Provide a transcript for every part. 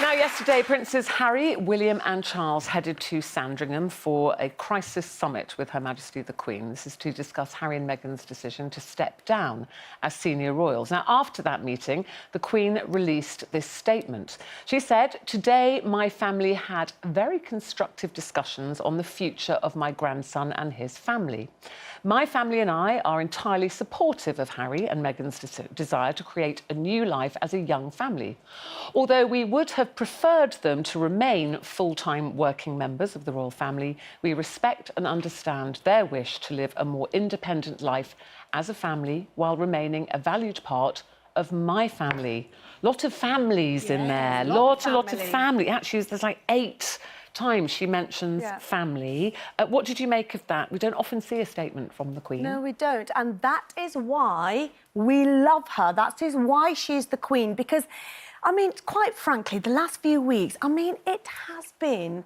Now, yesterday, Princes Harry, William and Charles headed to Sandringham for a crisis summit with Her Majesty the Queen. This is to discuss Harry and Meghan's decision to step down as senior royals. Now, after that meeting, the Queen released this statement. She said, "Today, my family had very constructive discussions on the future of my grandson and his family. My family and I are entirely supportive of Harry and Meghan's desire to create a new life as a young family. Although we would have preferred them to remain full-time working members of the royal family, we respect and understand their wish to live a more independent life as a family while remaining a valued part of my family." Lot of families in there. Lot of family. Actually, there's like 8 times she mentions family. What did you make of that? We don't often see a statement from the Queen. No, we don't. And that is why we love her. That is why she's the Queen. Because, I mean, quite frankly, the last few weeks, I mean, it's been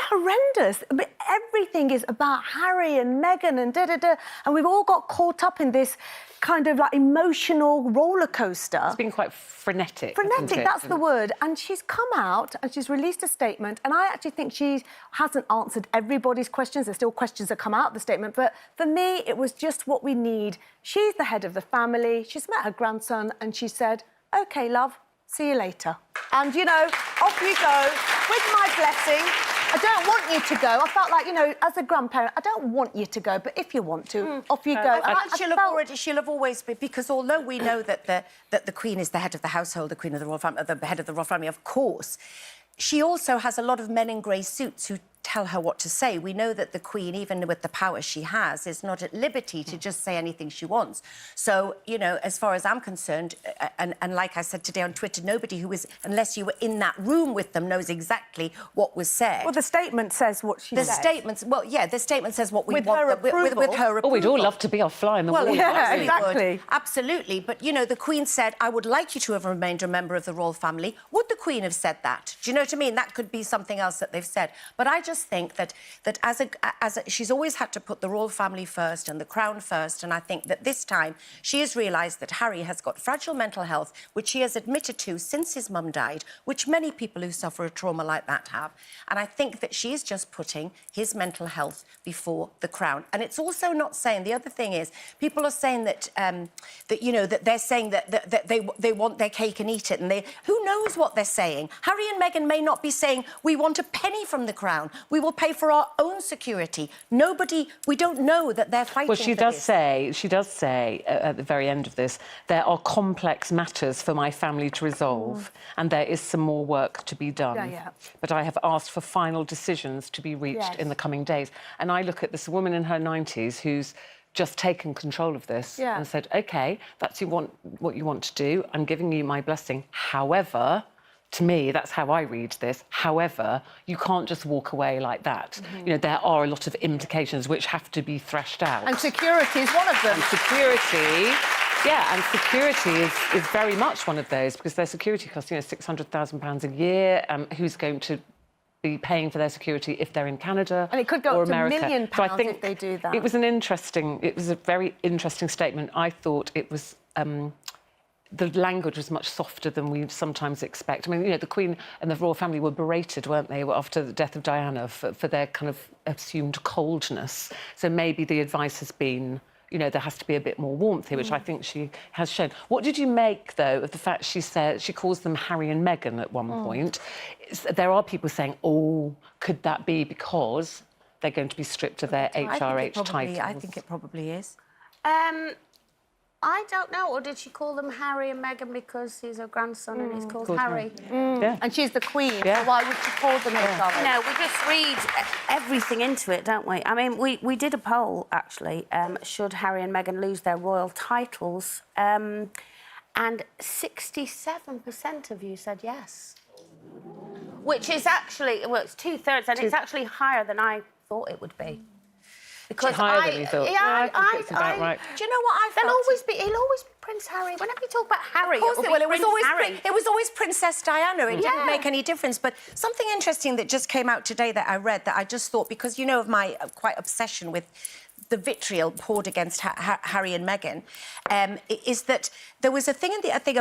horrendous. I mean, everything is about Harry and Meghan and da-da-da. And we've all got caught up in this kind of like emotional roller coaster. It's been quite frenetic. Frenetic, that's the word. And she's come out and she's released a statement. And I actually think she hasn't answered everybody's questions. There's still questions that come out of the statement. But for me, it was just what we need. She's the head of the family. She's met her grandson and she said, "OK, love, see you later." And, you know, off you go with my blessing. I don't want you to go. I felt like, you know, as a grandparent, I don't want you to go, but if you want to, off you go. She'll have always been, because although we know that the Queen is the head of the household, the Queen of the royal family, the head of the royal family, of course, she also has a lot of men in grey suits who tell her what to say. We know that the Queen, even with the power she has, is not at liberty to just say anything she wants. So, you know, as far as I'm concerned, and like I said today on Twitter, nobody who is, unless you were in that room with them, knows exactly what was said. Well, the statement says what she said. The statement says what we with want. Her approval. With her approval. Oh, we'd all love to be off fly in the wall. Yeah, exactly. Absolutely. But, you know, the Queen said, "I would like you to have remained a member of the royal family." Would the Queen have said that? Do you know what I mean? That could be something else that they've said. But I just think that she's always had to put the royal family first and the crown first, and I think that this time she has realised that Harry has got fragile mental health, which he has admitted to since his mum died, which many people who suffer a trauma like that have. And I think that she is just putting his mental health before the crown. And it's also not saying, the other thing is, people are saying that, you know, that they're saying that they want their cake and eat it, and who knows what they're saying? Harry and Meghan may not be saying, "We want a penny from the crown. We will pay for our own security." We don't know that they're fighting Well, she for does this. say at the very end of this, "There are complex matters for my family to resolve, and there is some more work to be done. But I have asked for final decisions to be reached in the coming days." And I look at this woman in her 90s who's just taken control of this and said, "OK, that's what you want to do. I'm giving you my blessing. However..." To me, that's how I read this. However, you can't just walk away like that. You know, there are a lot of implications which have to be thrashed out. And security is one of them. And security is very much one of those, because their security costs, you know, £600,000 a year. Who's going to be paying for their security if they're in Canada? And it could go or up to America. £1 million So I think if they do that. It was a very interesting statement. I thought it was... the language was much softer than we sometimes expect. I mean, you know, the Queen and the royal family were berated, weren't they, after the death of Diana for their kind of assumed coldness. So maybe the advice has been, you know, there has to be a bit more warmth here, which I think she has shown. What did you make, though, of the fact she calls them Harry and Meghan at one point? There are people saying, "Oh, could that be because they're going to be stripped of their HRH titles?" I think it probably is. I don't know. Or did she call them Harry and Meghan because he's her grandson and he's called Harry? Yeah. And she's the Queen, so why would she call them HRH? No, we just read everything into it, don't we? I mean, we did a poll, actually, should Harry and Meghan lose their royal titles, and 67% of you said yes. Which is actually, well, it's 2/3, and it's actually higher than I thought it would be. Because higher than you thought. I think it's about right. Do you know what I felt? He'll always be Prince Harry. Whenever you talk about Harry, Of course it was always Princess Diana. It didn't make any difference. But something interesting that just came out today that I read that I just thought, because you know of my quite obsession with the vitriol poured against Harry and Meghan, is that there was a thing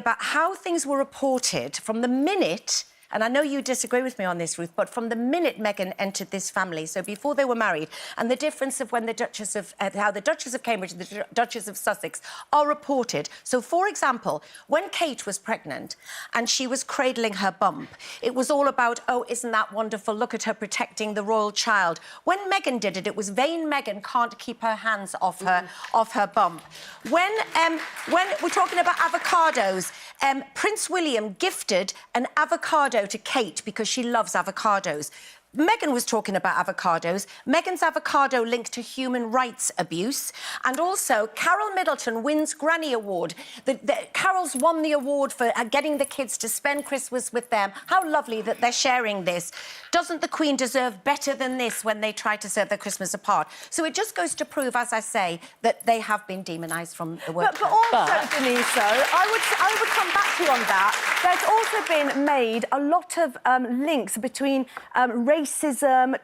about how things were reported from the minute and I know you disagree with me on this, Ruth, but from the minute Meghan entered this family, so before they were married, and the difference of when the Duchess of... how the Duchess of Cambridge and the Duchess of Sussex are reported. So, for example, when Kate was pregnant and she was cradling her bump, it was all about, oh, isn't that wonderful? Look at her protecting the royal child. When Meghan did it, it was vain Meghan can't keep her hands off her bump. When we're talking about avocados, Prince William gifted an avocado to Kate because she loves avocados. Meghan was talking about avocados. Meghan's avocado linked to human rights abuse. And also, Carol Middleton wins Granny Award. Carol's won the award for getting the kids to spend Christmas with them. How lovely that they're sharing this. Doesn't the Queen deserve better than this when they try to serve their Christmas apart? So it just goes to prove, as I say, that they have been demonised from the work. But also, Denise, I would come back to you on that. There's also been made a lot of links between racism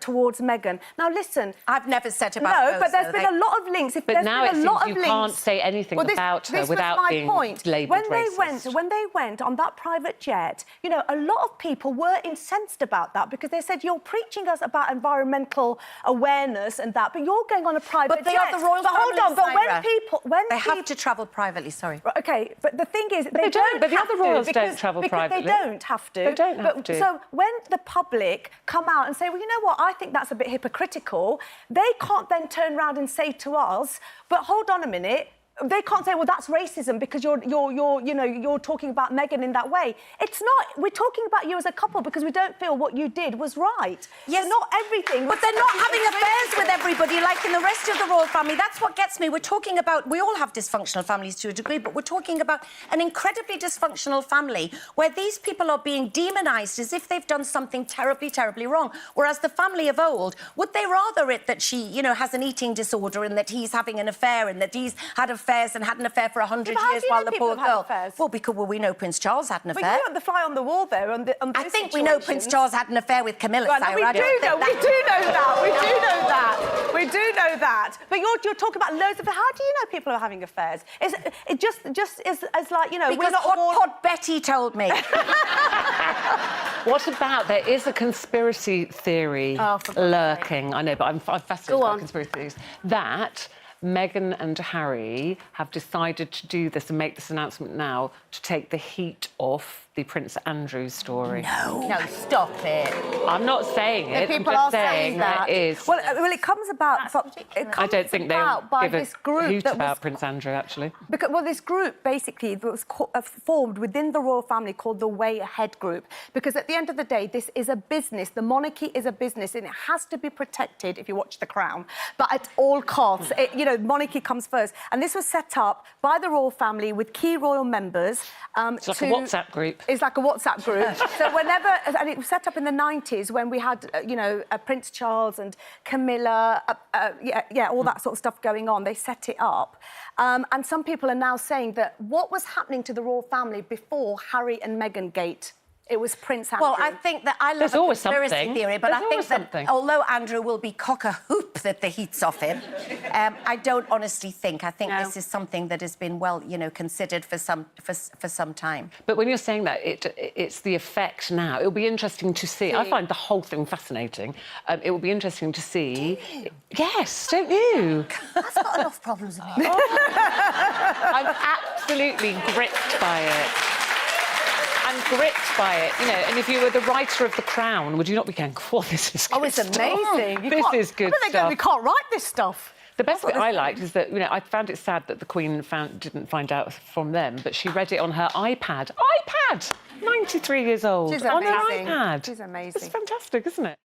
towards Meghan. Now, listen... I've never said about No, those, but there's been a lot of links. But now it seems you can't say anything about her without being labelled racist. When they went on that private jet, you know, a lot of people were incensed about that because they said, you're preaching us about environmental awareness and that, but you're going on a private jet. But they are the royal family, hold on, but when they have to travel privately, sorry. OK, but the thing is... They don't, but the other royals don't travel privately. Because they don't have to. They don't have to. So when the public come out and say, well, you know what, I think that's a bit hypocritical, they can't then turn around and say to us, but hold on a minute, they can't say, well, that's racism because you're talking about Meghan in that way. It's not. We're talking about you as a couple because we don't feel what you did was right. Yes. So not everything... But they're not having affairs with everybody like in the rest of the royal family. That's what gets me. We're talking about... We all have dysfunctional families to a degree, but we're talking about an incredibly dysfunctional family where these people are being demonised as if they've done something terribly, terribly wrong. Whereas the family of old, would they rather it that she, you know, has an eating disorder and that he's having an affair and that he's had affairs and had an affair for 100 years while the poor girl... Well, we know Prince Charles had an affair. But you're the fly on the wall there on I think we know Prince Charles had an affair with Camilla. Well, we do know that. We do know that. But you're talking about loads of... How do you know people are having affairs? It just is like, you know... Because Hot Betty told me. What about, there is a conspiracy theory lurking, I know, but I'm fascinated by conspiracy theories, that Meghan and Harry have decided to do this and make this announcement now to take the heat off the Prince Andrew story. No, stop it. I'm not saying it. People I'm are just saying that is. Well, it comes about... I don't think they'll give this a group hoot that about Prince Andrew, actually. Because, well, this group basically was formed within the royal family called the Way Ahead Group. Because at the end of the day, this is a business. The monarchy is a business, and it has to be protected if you watch The Crown. But at all costs, monarchy comes first. And this was set up by the royal family with key royal members. It's like a WhatsApp group. It's like a WhatsApp group. So whenever... And it was set up in the 90s when we had, Prince Charles and Camilla, all that sort of stuff going on. They set it up. And some people are now saying that what was happening to the royal family before Harry and Meghan Gate? It was Prince Andrew. Well, I think that I love a conspiracy theory, but I think that although Andrew will be cock-a-hoop that the heat's off him, I don't honestly think. I think this is something that has been well, considered for some time. But when you're saying that, it's the effect now. It'll be interesting to see. I find the whole thing fascinating. It will be interesting to see. Yes, don't you? That's got enough problems with me. I'm absolutely gripped by it. I'm gripped by it, and if you were the writer of The Crown, would you not be going, "Oh, this is good it's amazing. This is good stuff." We can't write this stuff. The best bit I liked is that, I found it sad that the Queen didn't find out from them, but she read it on her iPad. 93 years old. She's on her amazing. iPad. She's amazing. It's fantastic, isn't it?